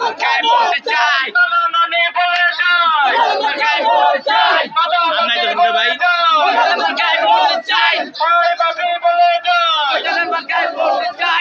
মার্কায় ভোট চাই ননি বলে যায় মার্কায় ভোট চাই সামনে তো ভাই মার্কায় ভোট চাই ওই বাপি বলে যায় মার্কায় ভোট চাই